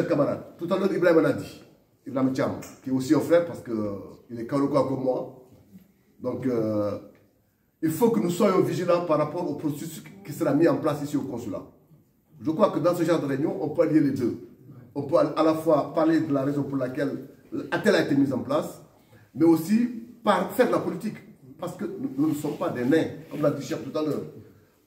chers camarades, tout à l'heure Ibrahim l'a dit, Ibrahim Thiam, qui est aussi un frère parce qu'il est Kaolokoa comme moi. Donc, il faut que nous soyons vigilants par rapport au processus qui sera mis en place ici au consulat. Je crois que dans ce genre de réunion, on peut allier les deux. On peut à la fois parler de la raison pour laquelle ATEL a été mise en place, mais aussi faire de la politique. Parce que nous ne sommes pas des nains, comme l'a dit Cheikh tout à l'heure.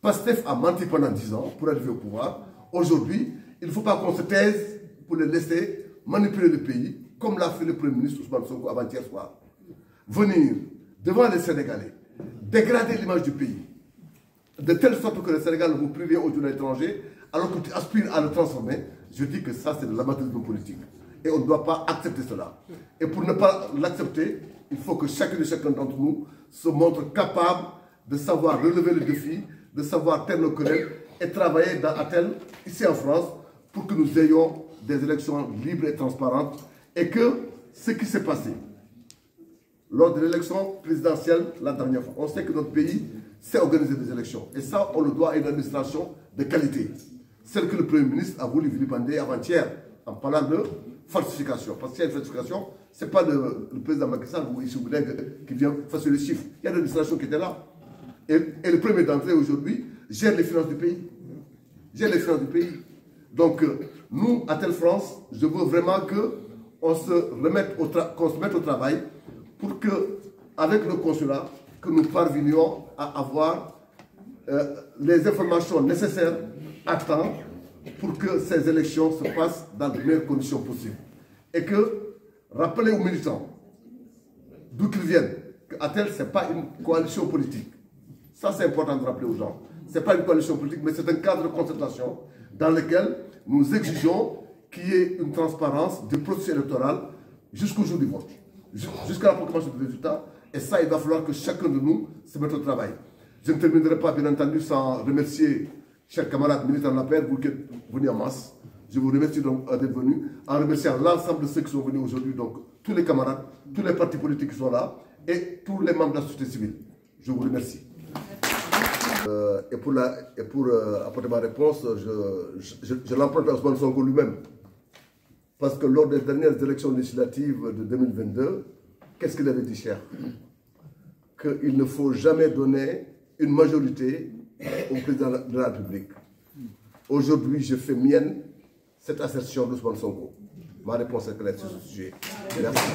PASTEF a menti pendant 10 ans pour arriver au pouvoir. Aujourd'hui, il ne faut pas qu'on se taise pour les laisser manipuler le pays, comme l'a fait le Premier ministre Ousmane Sonko avant-hier soir. Venir devant les Sénégalais, dégrader l'image du pays, de telle sorte que le Sénégal vous prive aux journaux étrangers, alors que tu aspires à le transformer, je dis que ça c'est de l'amateurisme politique. Et on ne doit pas accepter cela. Et pour ne pas l'accepter, il faut que chacun d'entre nous se montre capable de savoir relever le défi, de savoir taire nos querelles et travailler dans ATEL, ici en France, pour que nous ayons des élections libres et transparentes et que ce qui s'est passé lors de l'élection présidentielle la dernière fois, on sait que notre pays sait organiser des élections. Et ça, on le doit à une administration de qualité. Celle que le Premier ministre a voulu vilipender avant-hier en parlant de falsification. Parce qu'il y a une falsification, ce n'est pas le président Macky Sall ou Issou Bouleg qui vient faire les chiffres. Il y a une administration qui était là. Et le premier d'entrée aujourd'hui gère les finances du pays. Gère les finances du pays. Donc, nous, ATEL France, je veux vraiment qu'on se remette au travail pour que, avec le consulat, que nous parvenions à avoir les informations nécessaires à temps pour que ces élections se passent dans les meilleures conditions possibles. Et que, rappeler aux militants, d'où qu'ils viennent, que ATEL, ce n'est pas une coalition politique. Ça, c'est important de rappeler aux gens. Ce n'est pas une coalition politique, mais c'est un cadre de concertation dans lequel nous exigeons qu'il y ait une transparence du processus électoral jusqu'au jour du vote, jusqu'à la proclamation du résultat. Et ça, il va falloir que chacun de nous se mette au travail. Je ne terminerai pas, bien entendu, sans remercier, chers camarades militants de la paix, vous qui êtes venus en masse. Je vous remercie donc d'être venus, en remerciant l'ensemble de ceux qui sont venus aujourd'hui, donc tous les camarades, tous les partis politiques qui sont là, et tous les membres de la société civile. Je vous remercie. Et pour apporter ma réponse, je l'emprunte à Ousmane Sonko lui-même. Parce que lors des dernières élections législatives de 2022, qu'est-ce qu'il avait dit, cher? Qu'il ne faut jamais donner une majorité au président de la République. Aujourd'hui, je fais mienne cette assertion d'Ousmane Sonko. Ma réponse est claire sur ce sujet. Merci.